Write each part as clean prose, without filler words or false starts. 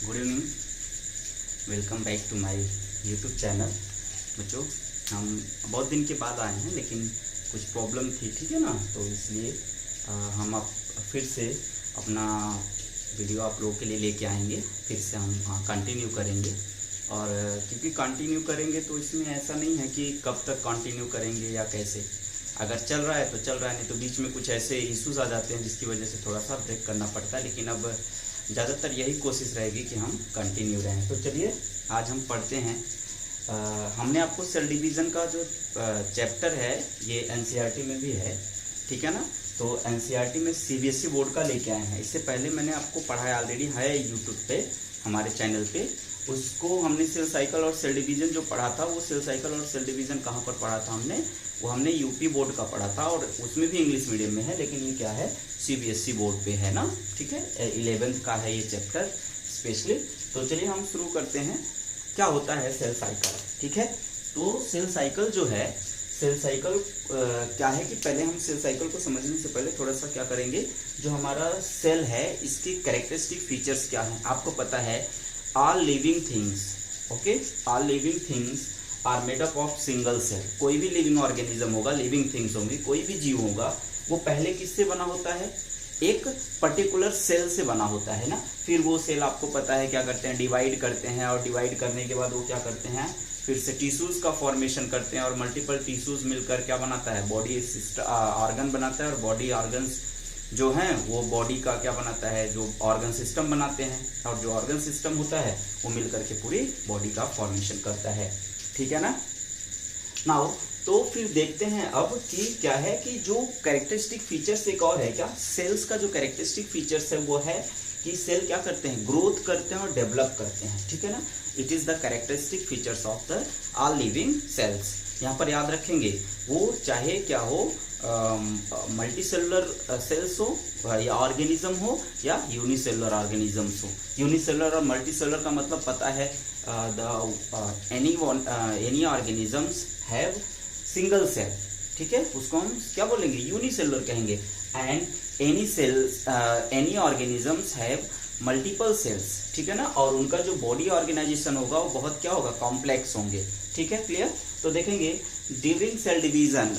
Good evening, welcome back to my YouTube channel. बच्चों, हम बहुत दिन के बाद आए हैं, लेकिन कुछ प्रॉब्लम थी, ठीक है ना, तो इसलिए हम अब फिर से अपना वीडियो आप लोगों के लिए लेके आएंगे। फिर से हम कंटिन्यू करेंगे, और क्योंकि कंटिन्यू करेंगे तो इसमें ऐसा नहीं है कि कब तक कंटिन्यू करेंगे या कैसे। अगर चल रहा है तो चल रहा है, नहीं तो बीच में कुछ ऐसे इश्यूज आ जाते हैं जिसकी वजह से थोड़ा सा ब्रेक करना पड़ता है। लेकिन अब ज़्यादातर यही कोशिश रहेगी कि हम कंटिन्यू रहें। तो चलिए आज हम पढ़ते हैं। हमने आपको सेल डिवीज़न का जो चैप्टर है ये एनसीईआरटी में भी है, ठीक है ना। तो एनसीईआरटी में सीबीएसई बोर्ड का लेके आए हैं। इससे पहले मैंने आपको पढ़ाया, ऑलरेडी है यूट्यूब पे हमारे चैनल पे। उसको हमने सेल साइकिल और सेल डिवीज़न जो पढ़ा था, वो सेल साइकिल और सेल डिवीज़न कहाँ पर पढ़ा था वो हमने यूपी बोर्ड का पढ़ा था, और उसमें भी इंग्लिश मीडियम में है। लेकिन ये क्या है, सीबीएसई बोर्ड पे है ना, ठीक है। 11th का है ये चैप्टर स्पेशली। तो चलिए हम शुरू करते हैं। क्या होता है सेल साइकिल, ठीक है। तो सेल साइकिल जो है, सेल साइकिल क्या है कि पहले हम सेल साइकिल को समझने से पहले थोड़ा सा क्या करेंगे, जो हमारा सेल है इसकी कैरेक्टरिस्टिक फीचर्स क्या हैं। आपको पता है all living things, okay, all living things are made up of single cell. कोई भी लिविंग ऑर्गेनिज्म होगा, लिविंग थिंग्स होंगी, कोई भी जीव होगा, वो पहले किससे बना होता है, एक पर्टिकुलर सेल से बना होता है ना। फिर वो सेल आपको पता है क्या करते हैं, डिवाइड करते हैं, और डिवाइड करने के बाद वो क्या करते हैं, फिर से टिश्यूज का फॉर्मेशन करते हैं, और मल्टीपल टिश्यूज मिलकर क्या बनाता है, बॉडी ऑर्गन बनाता है। और बॉडी ऑर्गन्स जो हैं वो बॉडी का क्या बनाता है, जो ऑर्गन सिस्टम बनाते हैं, और जो ऑर्गन सिस्टम होता है वो मिलकर के पूरी बॉडी का फॉर्मेशन करता है, ठीक है ना। नाउ तो फिर देखते हैं अब कि क्या है कि जो कैरेक्टरिस्टिक फीचर्स एक और है क्या, सेल्स का जो कैरेक्टरिस्टिक फीचर्स है वो है कि सेल क्या करते हैं, ग्रोथ करते हैं और डेवलप करते हैं, ठीक है ना। It is the characteristic features of the all living cells. यहाँ पर याद रखेंगे, वो चाहे क्या हो, मल्टी सेलुलर सेल्स हो या ऑर्गेनिज्म हो या यूनिसेलुलर ऑर्गेनिजम्स हो। यूनिसेलुलर और मल्टी सेलुलर का मतलब पता है, any organisms have single cell, ठीक है, उसको हम क्या बोलेंगे, यूनिसेलुलर कहेंगे। And any cells, any organisms have multiple cells, ठीक है ना। और उनका जो बॉडी ऑर्गेनाइजेशन होगा वो बहुत क्या होगा, कॉम्प्लेक्स होंगे, ठीक है, क्लियर। तो देखेंगे ड्यूरिंग सेल डिवीजन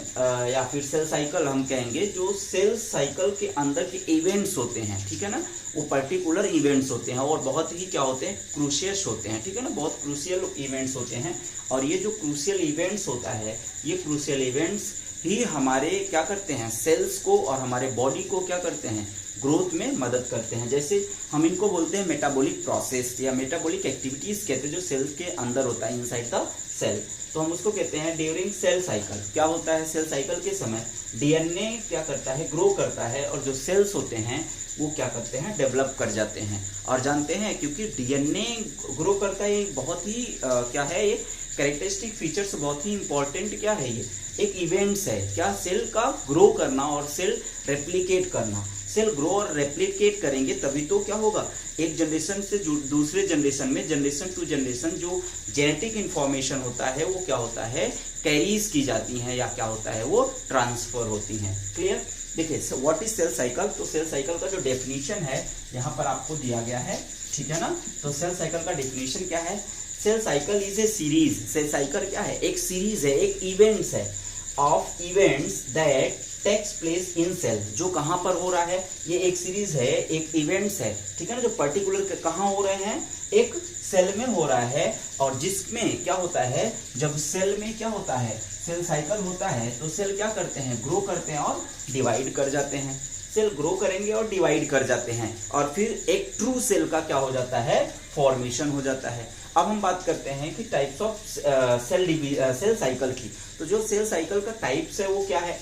या फिर सेल साइकिल हम कहेंगे, जो सेल साइकिल के अंदर के इवेंट्स होते हैं, ठीक है ना, वो पर्टिकुलर इवेंट्स होते हैं और बहुत ही क्या होते हैं, क्रूशियस होते हैं, ठीक है ना, बहुत क्रूशियल इवेंट्स होते हैं। और ये जो क्रूशियल इवेंट्स होता है, ये क्रूशियल इवेंट्स ही हमारे क्या करते हैं, सेल्स को और हमारे बॉडी को क्या करते हैं, ग्रोथ में मदद करते हैं। जैसे हम इनको बोलते हैं मेटाबॉलिक प्रोसेस या मेटाबॉलिक एक्टिविटीज कहते हैं, जो सेल्स के अंदर होता है, इनसाइड द सेल। तो हम उसको कहते हैं ड्यूरिंग सेल साइकिल। क्या होता है, सेल साइकिल के समय डीएनए क्या करता है, ग्रो करता है, और जो सेल्स होते हैं वो क्या करते हैं, डेवलप कर जाते हैं। और जानते हैं, क्योंकि डीएनए ग्रो करता है, बहुत ही क्या है, ये कैरेक्टरिस्टिक फीचर्स बहुत ही इंपॉर्टेंट क्या है, ये एक इवेंट्स है क्या, सेल का ग्रो करना और सेल रेप्लिकेट करना। सेल ग्रो और रेप्लिकेट करेंगे तभी तो क्या होगा, एक जनरेशन से दूसरे जनरेशन में, जनरेशन टू जनरेशन जो जेनेटिक इंफॉर्मेशन होता है वो क्या होता है, कैरीज की जाती हैं, या क्या होता है, वो ट्रांसफर होती हैं, क्लियर। देखिए व्हाट इज सेल साइकिल। तो सेल साइकिल का जो डेफिनेशन है यहाँ पर आपको दिया गया है, ठीक है ना। तो सेल साइकिल का डेफिनेशन क्या है, cell cycle is a series. Cell cycle क्या है, एक सीरीज है, एक इवेंट्स है of events that takes place in cell. जो कहाँ पर हो रहा है, ये एक सीरीज है, एक इवेंट्स है, ठीक है ना, जो पर्टिकुलर कहाँ हो रहे हैं, एक सेल में हो रहा है। और जिसमें क्या होता है, जब सेल में क्या होता है, सेल साइकिल होता है, तो सेल क्या करते हैं, ग्रो करते हैं और डिवाइड कर जाते हैं। सेल ग्रो करेंगे और डिवाइड कर जाते हैं, और फिर एक ट्रू सेल का क्या हो जाता है, फॉर्मेशन हो जाता है। अब हम बात करते हैं कि टाइप्स ऑफ सेल साइकिल की। तो जो सेल साइकिल का टाइप्स है वो क्या है,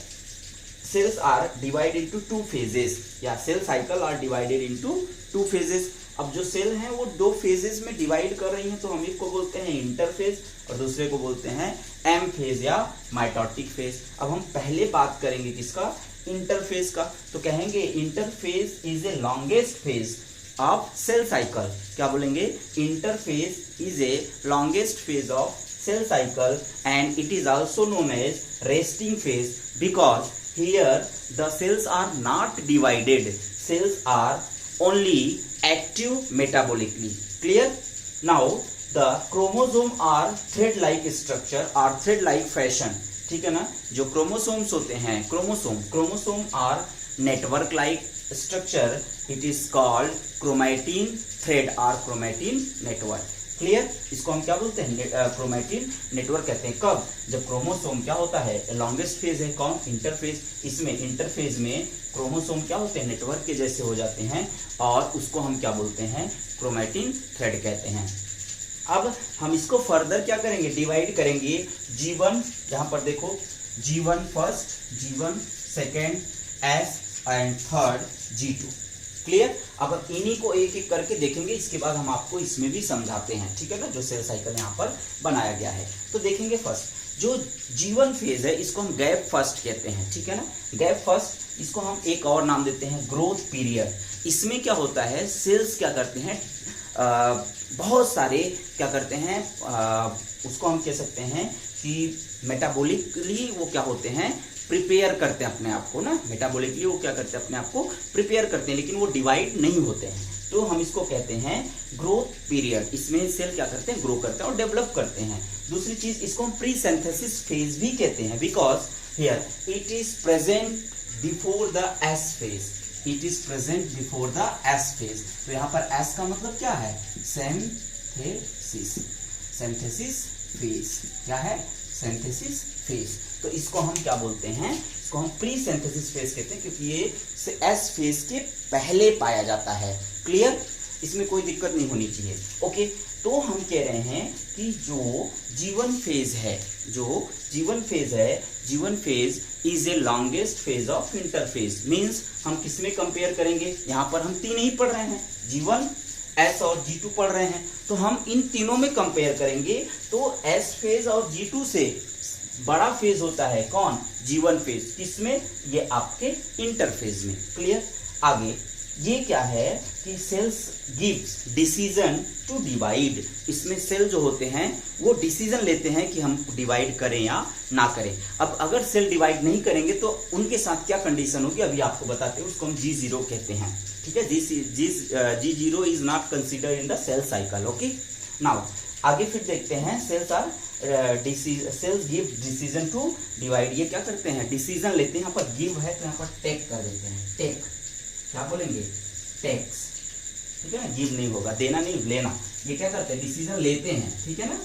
cells are divided into two phases, या cell cycle are divided into two phases. अब जो सेल हैं वो दो फेजेस में डिवाइड कर रही हैं, तो हम इसको बोलते हैं इंटरफेज और दूसरे को बोलते हैं एम फेज या माइटोटिक फेज। अब हम पहले बात करेंगे किसका, इंटरफेज का। तो कहेंगे interphase is a longest phase of cell cycle. क्या बोलेंगे, interphase is a longest phase of cell cycle and it is also known as resting phase, because here the cells are not divided, cells are only active metabolically. Clear? Now the chromosome are thread-like structure or thread-like fashion. ठीक है ना, जो chromosomes होते हैं, chromosome are network like structure, it is called chromatin thread और chromatin network. Clear? इसको हम क्या बोलते हैं? क्रोमैटिन नेटवर्क कहते हैं. कब? जब क्रोमोसोम क्या होता है, लॉन्गेस्ट फेज है कौन? इंटरफेज. इसमें इंटरफेज में क्रोमोसोम क्या होते हैं? नेटवर्क के जैसे हो जाते हैं और उसको हम क्या बोलते हैं? क्रोमैटिन थ्रेड कहते हैं. अब हम इसको फर्दर क्या करेंगे? डिवाइड करेंगे. G1 यहाँ पर देखो, G1 first, G1 second, S and third G2. Clear? अब इन्हीं को एक एक करके देखेंगे, इसके बाद हम आपको इसमें भी समझाते हैं. ठीक है ना, जो सेल साइकिल यहाँ पर बनाया गया है. तो देखेंगे फर्स्ट जो G1 फेज है, इसको हम गैप फर्स्ट कहते हैं. ठीक है ना, गैप फर्स्ट. इसको हम एक और नाम देते हैं ग्रोथ पीरियड. इसमें क्या होता है? सेल्स क्या करते हैं? बहुत सारे क्या करते हैं? उसको हम कह सकते हैं कि मेटाबॉलिकली वो क्या होते हैं? प्रिपेयर करते हैं अपने आप को ना. मेटाबॉलिकली वो क्या करते हैं? अपने आप को प्रिपेयर करते हैं, लेकिन वो डिवाइड नहीं होते हैं. तो हम इसको कहते हैं ग्रोथ पीरियड. इसमें सेल क्या करते हैं? ग्रो करते हैं और डेवलप करते हैं. दूसरी चीज, इसको हम प्री सिंथेसिस फेज भी कहते हैं, because here it is present before the S phase. It is present before the S phase. तो यहाँ पर एस का मतलब क्या है? Synthesis phase. क्या है? Synthesis phase. तो इसको हम क्या बोलते हैं? इसको हम प्री सिंथेसिस फेज कहते हैं, क्योंकि ये एस फेज के पहले पाया जाता है. क्लियर? इसमें कोई दिक्कत नहीं होनी चाहिए. ओके, तो हम कह रहे हैं कि जो G1 फेज है, G1 phase is a longest phase of interphase. Means हम किसमें कंपेयर करेंगे? यहाँ पर हम तीन ही पढ़ रहे हैं, G1, S और G2 पढ़ रहे हैं, तो हम इन तीनों में कंपेयर करेंगे. तो S फेज और G2 से बड़ा फेज होता है कौन? G1 phase. किसमें? ये आपके इंटरफेज में. क्लियर? आगे ये क्या है कि cells gives decision to divide. इसमें सेल जो होते हैं वो डिसीजन लेते हैं कि हम डिवाइड करें या ना करें. अब अगर सेल डिवाइड नहीं करेंगे तो उनके साथ क्या कंडीशन होगी, अभी आपको बताते हैं. उसको हम G0 कहते हैं. ठीक है, G0 is not considered in the cell cycle. Okay, now आगे फिर देखते हैं. Cells give decision to divide. ये क्या करते हैं? डिसीजन लेते हैं. यहाँ पर गिव है तो यहाँ पर टेक कर देते हैं. टेक क्या बोलेंगे? टेक्स. ठीक है ना, गिव नहीं होगा, देना नहीं, लेना. ये क्या करते हैं? डिसीजन लेते हैं. ठीक है ना.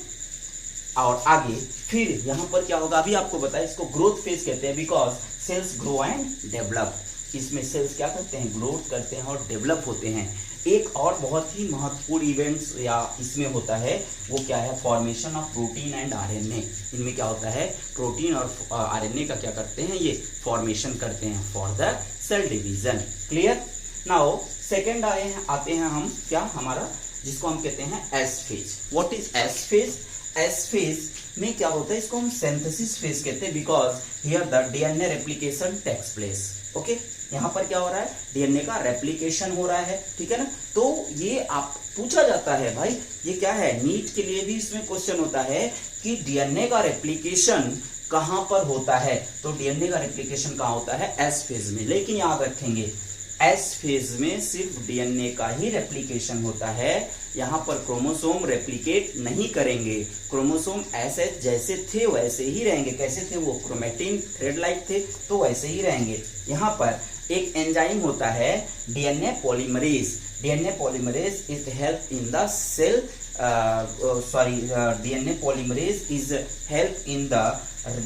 और आगे फिर यहाँ पर क्या होगा, अभी आपको बताया. इसको ग्रोथ फेज कहते हैं, because cells grow and develop. इसमें सेल्स क्या करते हैं? ग्रोथ करते हैं और डेवलप होते हैं. एक और बहुत ही महत्वपूर्ण इवेंट्स या इसमें होता है, वो क्या है? Formation of protein and RNA. इनमें क्या होता है? प्रोटीन और आरएनए का क्या करते हैं? ये फॉर्मेशन करते हैं for the cell division. Clear? Now second आते हैं हम क्या, हमारा जिसको हम कहते हैं S phase. What is S phase? S phase में क्या होता है? इसको हम सिंथेसिस फेज कहते हैं, because here the DNA replication takes place. Okay, यहाँ पर क्या हो रहा है? डीएनए का रेप्लिकेशन हो रहा है. ठीक है ना. तो ये आप पूछा जाता है भाई, ये क्या है? नीट के लिए भी इसमें क्वेश्चन होता है कि डीएनए का रेप्लिकेशन कहां पर होता है? तो डीएनए का रेप्लिकेशन कहां होता है? एस फेज में. लेकिन याद रखेंगे, एस फेज में सिर्फ डीएनए का ही रेप्लिकेशन होता है. यहाँ पर क्रोमोसोम रेप्लिकेट नहीं करेंगे. क्रोमोसोम ऐसे जैसे थे वैसे ही रहेंगे. कैसे थे? वो क्रोमैटिन थ्रेड लाइक थे, तो वैसे ही रहेंगे. यहाँ पर एक एंजाइम होता है DNA polymerase. DNA polymerase is help in the cell DNA polymerase is help in the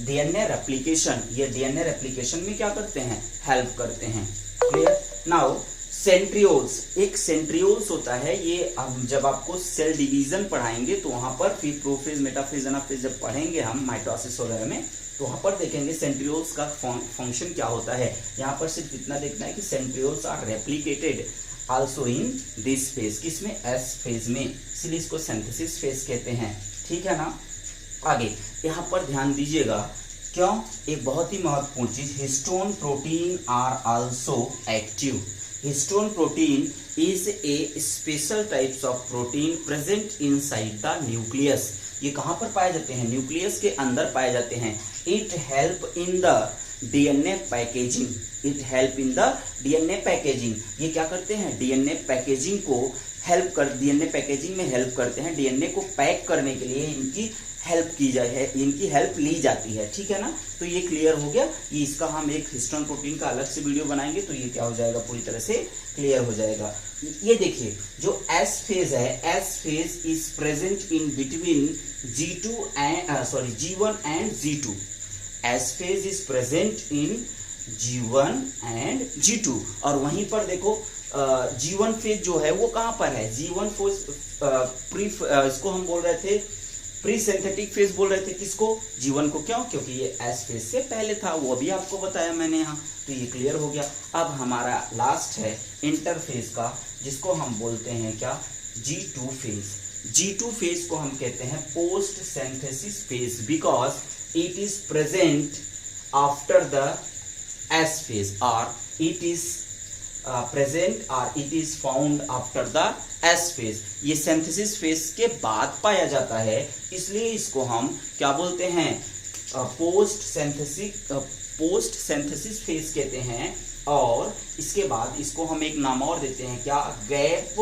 DNA replication. ये डीएनए रेप्लिकेशन में क्या करते हैं? हेल्प करते हैं. क्लियर? Now centrioles. एक सेंट्रियोल्स होता है, ये हम जब आपको सेल डिवीजन पढ़ाएंगे तो वहां पर फिर प्रोफेज, मेटाफेज, एनाफेज जब पढ़ेंगे हम माइटोसिस वगैरह में, तो वहां पर देखेंगे सेंट्रियोल्स का फंक्शन क्या होता है. यहाँ पर सिर्फ इतना देखना है कि centrioles are replicated also in this phase. किसमें? एस फेज में. इसलिए इसको सिंथेसिस फेज कहते हैं. ठीक है ना. आगे यहाँ पर ध्यान दीजिएगा, क्यों? एक बहुत ही महत्वपूर्ण चीज, histone protein are also active. Histone protein is a special types of protein present inside the nucleus. ये कहां पर पाए जाते हैं? न्यूक्लियस के अंदर पाए जाते हैं. It help in the DNA packaging, it help in the DNA packaging. ये क्या करते हैं, डीएनए पैकेजिंग को हेल्प कर, डीएनए पैकेजिंग में हेल्प करते हैं। डीएनए को पैक करने के लिए इनकी हेल्प की जाए है, इनकी हेल्प ली जाती है, ठीक है ना। तो ये क्लियर हो गया। ये इसका हम एक हिस्टोन प्रोटीन का अलग से वीडियो बनाएंगे तो ये क्या हो जाएगा, पूरी तरह से क्लियर हो जाएगा। ये देखिए जो एस फेज है, S phase is present in between G1 and G2। S phase is present in G1 and G2। और वहीं पर देखो G1 फेज जो है वो कहां पर है, G1 फेज इसको हम बोल रहे थे प्री सिंथेटिक फेज बोल रहे थे, किसको, G1 को। क्यों, क्योंकि ये एस फेज से पहले था, वो भी आपको बताया मैंने यहाँ। तो ये क्लियर हो गया। अब हमारा लास्ट है इंटरफेज का, जिसको हम बोलते हैं क्या, G2 फेज। G2 फेज को हम कहते हैं post synthesis phase, because it is present after the S phase, और इट इज प्रेजेंट और it is found after the S phase. ये सिंथेसिस फेज के बाद पाया जाता है, इसलिए इसको हम क्या बोलते हैं, पोस्ट सिंथेसिस फेज कहते हैं। और इसके बाद इसको हम एक नाम और देते हैं, क्या, गैप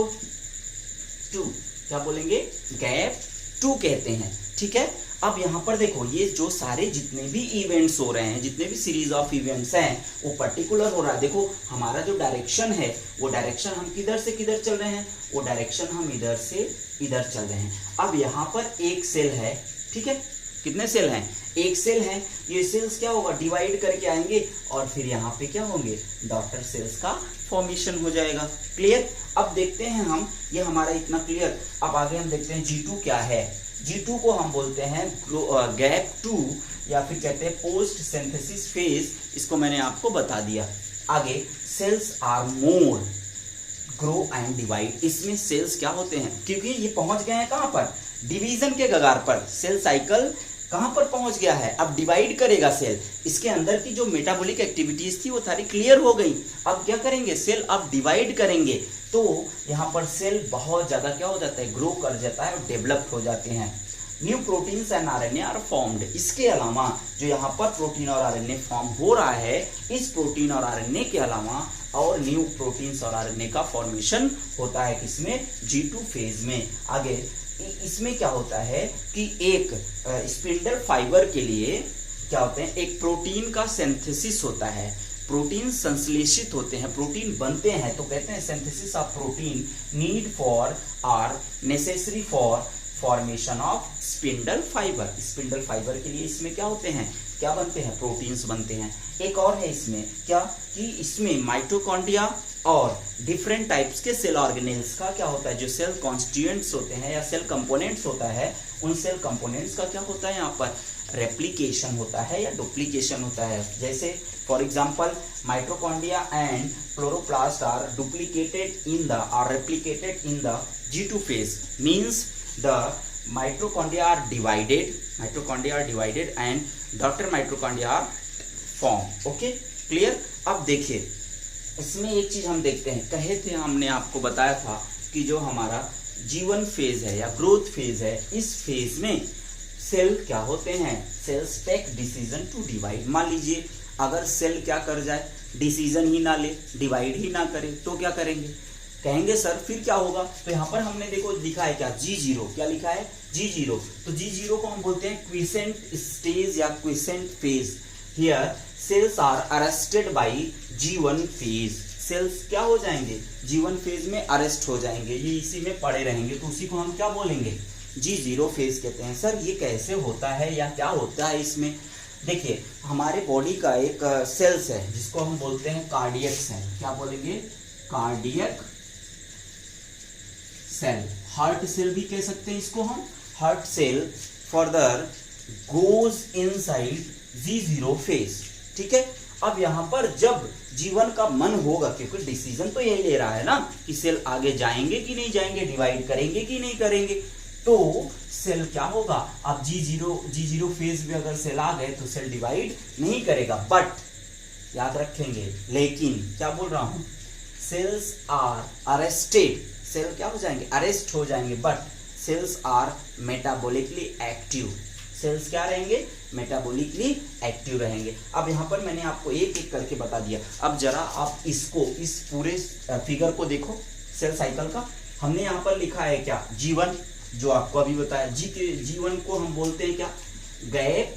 2। क्या बोलेंगे, गैप 2 कहते हैं, ठीक है। अब यहाँ पर देखो, ये जो सारे जितने भी इवेंट्स हो रहे हैं, जितने भी सीरीज ऑफ इवेंट्स हैं, वो पर्टिकुलर हो रहा है। देखो हमारा जो डायरेक्शन है, वो डायरेक्शन हम किधर से किधर चल रहे हैं, वो डायरेक्शन हम इधर से इधर चल रहे हैं। अब यहाँ पर एक सेल है, ठीक है, कितने सेल हैं, एक सेल है। ये सेल्स क्या होगा, डिवाइड करके आएंगे और फिर यहाँ पे क्या होंगे, डॉटर सेल्स का फॉर्मेशन हो जाएगा। क्लियर। अब देखते हैं हम, ये हमारा इतना क्लियर। अब आगे हम देखते हैं G2 क्या है। G2 को हम बोलते हैं गैप 2, या फिर कहते हैं पोस्ट सिंथेसिस फेज। इसको मैंने आपको बता दिया। आगे cells are more grow and divide. इसमें सेल्स क्या होते हैं, क्योंकि ये पहुंच गए हैं कहां पर, डिवीजन के कगार पर। सेल साइकिल कहां पर पहुंच गया है, अब डिवाइड करेगा सेल। इसके अंदर की जो मेटाबॉलिक एक्टिविटीज थी वो सारी क्लियर हो गई। अब क्या करेंगे, सेल अब डिवाइड करेंगे, तो यहाँ पर सेल बहुत ज्यादा क्या हो जाता है, ग्रो कर जाता है और डेवलप हो जाते हैं। New proteins and RNA are formed. इसके अलावा जो यहाँ पर प्रोटीन और आरएनए फॉर्म हो रहा है, इस प्रोटीन और आरएनए के अलावा और न्यू प्रोटीन्स और आरएनए का फॉर्मेशन होता है किसमें, G2 फेज में। आगे इसमें क्या होता है कि एक स्पिंडल फाइबर के लिए क्या होते हैं, एक प्रोटीन का सिंथेसिस होता है। प्रोटीन संश्लेषित होते हैं, प्रोटीन बनते हैं, तो कहते हैं synthesis of protein need for are necessary for formation of spindle fibre. Spindle fibre के लिए इसमें क्या होते हैं, क्या बनते हैं, प्रोटीन्स बनते हैं। एक और है इसमें क्या, कि इसमें माइटोकॉन्ड्रिया और डिफरेंट टाइप्स के सेल ऑर्गेनेल्स का क्या होता है, जो सेल कॉन्स्टिट्यूएंट्स होते हैं या सेल कंपोनेंट्स होता है, उन सेल कंपोनेंट्स का क्या होता है, यहाँ पर रेप्लिकेशन होता है या डुप्लीकेशन होता है। जैसे for example mitochondria and chloroplast are duplicated in the और replicated in the G2 phase, means the mitochondria are divided and daughter mitochondria are formed. Okay, clear। अब देखिए इसमें एक चीज हम देखते हैं, कहे थे हमने आपको बताया था कि जो हमारा G1 फेज है या ग्रोथ फेज है, इस फेज में सेल क्या होते हैं, cells take decision to divide. मान लीजिए अगर सेल क्या कर जाए, डिसीजन ही ना ले, डिवाइड ही ना करे, तो क्या करेंगे, कहेंगे सर फिर क्या होगा। तो यहाँ पर हमने देखो लिखा है क्या, G0, क्या लिखा है, G0। तो G0 को हम बोलते हैं क्विसेंट स्टेज या quiescent phase. Here cells are arrested by G1 phase. Cells क्या हो जाएंगे, G1 फेज में अरेस्ट हो जाएंगे, ये इसी में पड़े रहेंगे, तो उसी को हम क्या बोलेंगे, G0 फेज कहते हैं। सर ये कैसे होता है या क्या होता है इसमें, देखिए हमारे बॉडी का एक सेल्स है जिसको हम बोलते हैं कार्डियक सेल। क्या बोलेंगे, कार्डियक सेल। हार्ट सेल भी कह सकते हैं इसको हम। Heart cell further goes inside G0 phase, ठीक है। अब यहाँ पर जब G1 का मन होगा, क्योंकि डिसीजन तो यही ले रहा है ना कि सेल आगे जाएंगे कि नहीं जाएंगे, डिवाइड करेंगे कि नहीं करेंगे, तो सेल क्या होगा, अब G0 फेज में अगर सेल आ गए तो सेल डिवाइड नहीं करेगा, बट याद रखेंगे, लेकिन क्या बोल रहा हूं, सेल्स आर अरेस्टेड, सेल क्या हो जाएंगे, अरेस्ट हो जाएंगे, but cells are metabolically active. Cells क्या रहेंगे, मेटाबॉलिकली एक्टिव रहेंगे। अब यहाँ पर मैंने आपको एक एक करके बता दिया। अब जरा आप इसको, इस पूरे फिगर को देखो सेल साइकिल का। हमने यहाँ पर लिखा है क्या, G1, जो आपको अभी बताया। G1 को हम बोलते हैं क्या, गैप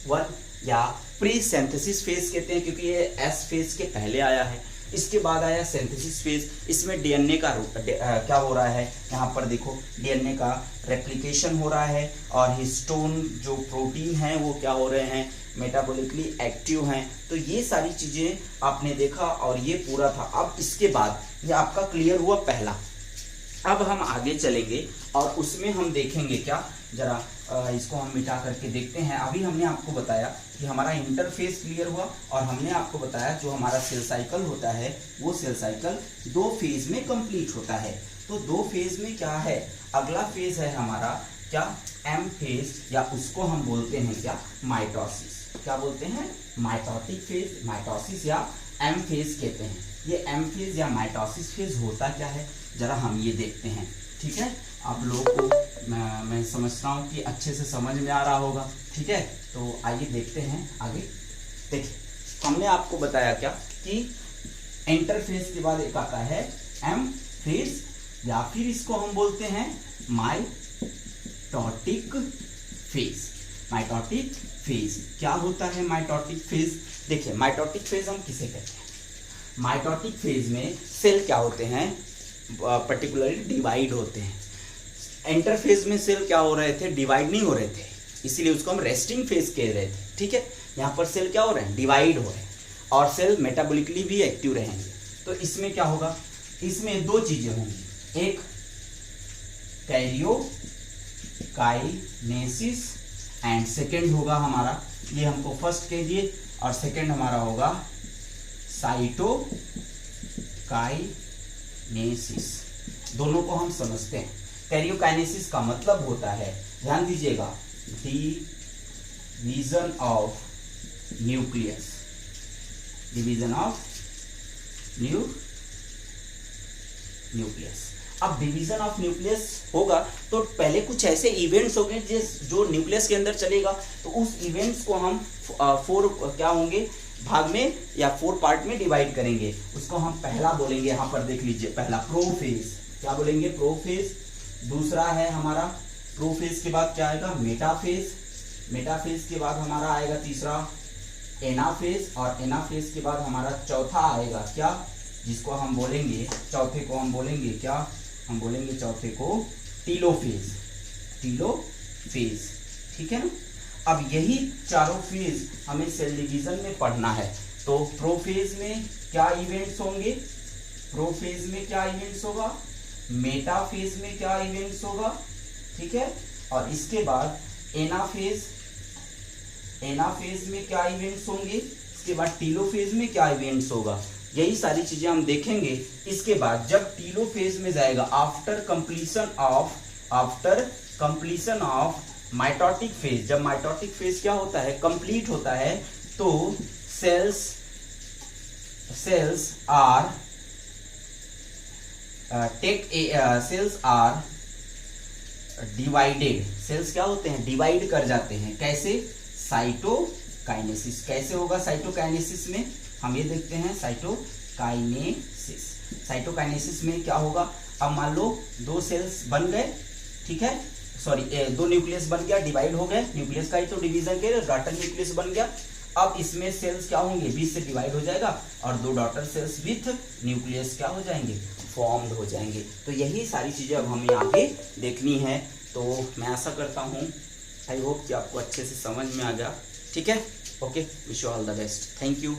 1 या प्री सिंथेसिस फेज कहते हैं, क्योंकि ये एस फेज के पहले आया है। इसके बाद आया सिंथेसिस फेज। इसमें डीएनए का क्या हो रहा है, यहाँ पर देखो डीएनए का रेप्लिकेशन हो रहा है, और हिस्टोन जो प्रोटीन है वो क्या हो रहे हैं, मेटाबॉलिकली एक्टिव हैं। तो ये सारी चीजें आपने देखा और ये पूरा था। अब इसके बाद ये आपका क्लियर हुआ पहला। अब हम आगे चलेंगे और उसमें हम देखेंगे क्या, जरा इसको हम मिटा करके देखते हैं। अभी हमने आपको बताया कि हमारा इंटरफेस क्लियर हुआ, और हमने आपको बताया जो हमारा सेल साइकिल होता है वो सेल साइकिल 2 फेज में कंप्लीट होता है। तो 2 फेज में क्या है, अगला फेज है हमारा क्या, एम फेज, या उसको हम बोलते हैं क्या, माइटोसिस। क्या बोलते हैं, माइटोटिक फेज, माइटोसिस या एम फेज कहते हैं। ये एम फेज या माइटोसिस फेज होता क्या है, जरा हम ये देखते हैं। ठीक है, आप लोगों को मैं समझता हूँ कि अच्छे से समझ में आ रहा होगा। ठीक है, तो आइए देखते हैं आगे। देखिए, हमने आपको बताया क्या कि इंटरफेस के बाद एक आता है एम फेज, या फिर इसको हम बोलते हैं माइटोटिक फेज। माइटोटिक फेज क्या होता है, माइटोटिक फेज। देखिए, माइटोटिक फेज हम किसे कहते हैं, माइटोटिक फेज में सेल क्या होते हैं, पर्टिकुलरली डिवाइड होते हैं। इंटरफेज में सेल क्या हो रहे थे, डिवाइड नहीं हो रहे थे, इसीलिए उसको हम रेस्टिंग फेज कह रहे थे। ठीक है, यहाँ पर सेल क्या हो रहे हैं, डिवाइड हो रहे हैं, और सेल मेटाबॉलिकली भी एक्टिव रहेंगे। तो इसमें क्या होगा, इसमें 2 चीजें होंगी, एक कैरियोकाइनेसिस एंड सेकेंड होगा हमारा, ये हमको फर्स्ट कह दिए, और सेकेंड हमारा होगा साइटोकाइनेसिस। दोनों को हम समझते हैं। कैरियोकाइनेसिस का मतलब होता है, ध्यान दीजिएगा, division of nucleus. Division of nucleus. अब डिवीजन ऑफ न्यूक्लियस होगा तो पहले कुछ ऐसे इवेंट्स होंगे जो न्यूक्लियस के अंदर चलेगा, तो उस इवेंट्स को हम 4 क्या होंगे भाग में या 4 पार्ट में डिवाइड करेंगे। उसको हम पहला बोलेंगे, यहाँ पर देख लीजिए, पहला प्रोफेज। क्या बोलेंगे, प्रोफेज। दूसरा है हमारा प्रोफेज के बाद क्या आएगा, मेटाफेज। मेटाफेज के बाद हमारा आएगा तीसरा एनाफेज, और एनाफेज के बाद हमारा चौथा आएगा क्या, जिसको हम बोलेंगे, चौथे को हम बोलेंगे क्या, हम बोलेंगे चौथे को टीलोफेज। टीलोफेज, ठीक है ना। अब यही चारों फेज हमें सेल डिवीजन में पढ़ना है। तो प्रोफेज में क्या इवेंट्स होंगे, प्रोफेज में क्या इवेंट्स होगा, मेटाफेज में क्या इवेंट्स होगा, ठीक है। और इसके बाद एनाफेज, एनाफेज में क्या इवेंट्स होंगे, इसके बाद टीलोफेज में क्या इवेंट्स होगा, यही सारी चीजें हम देखेंगे। इसके बाद जब टीलोफेज में जाएगा, after completion of mitotic phase, जब माइटोटिक फेज क्या होता है, कंप्लीट होता है, तो सेल्स आर डिवाइडेड। सेल्स क्या होते हैं, डिवाइड कर जाते हैं। कैसे, साइटोकाइनेसिस। कैसे होगा साइटोकाइनेसिस में, हम ये देखते हैं। साइटोकाइनेसिस में क्या होगा, अब मान लो 2 सेल्स बन गए, ठीक है, सॉरी 2 न्यूक्लियस बन गया, डिवाइड हो गए, न्यूक्लियस का ही तो डिवीजन के, डॉटर न्यूक्लियस बन गया। अब इसमें सेल्स क्या होंगे, 20 से डिवाइड हो जाएगा, और 2 डॉटर सेल्स विथ न्यूक्लियस क्या हो जाएंगे, फॉर्म्ड हो जाएंगे। तो यही सारी चीजें अब हमें आगे देखनी है। तो मैं आशा करता हूँ, आई होप कि आपको अच्छे से समझ में आ गया। ठीक है, okay, wish you all the best, thank you.